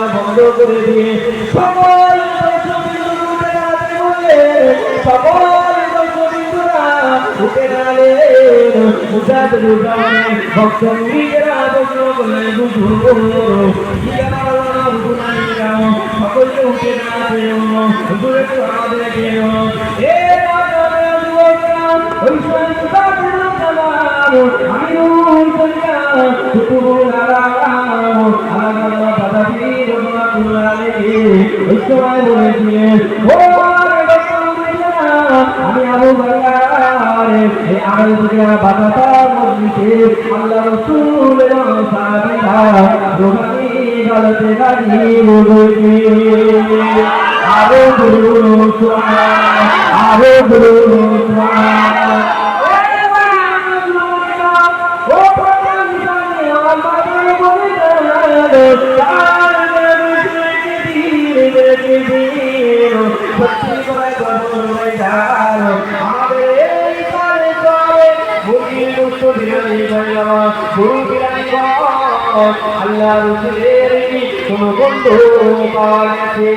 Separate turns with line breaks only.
বন্ধ করে দিয়ে সবাই উঠে গেলেন মুজাদ রুজানে ভক্ত মুরিদরা বসলো বলে সকলকে উঠে গেলেন হুজুরে তো আমাদের কেন এ আমি আবু বকর বাদাতা মসজিদে আল্লাহ রাসূলের সাহাবীরা রোহানি গলতে গাড়ি বলতে আরো বলুন সুবহানাল্লাহ আরো বলুন সুবহানাল্লাহ আল্লাহ রসুলের কোন বন্ধু পাওয়া গেছে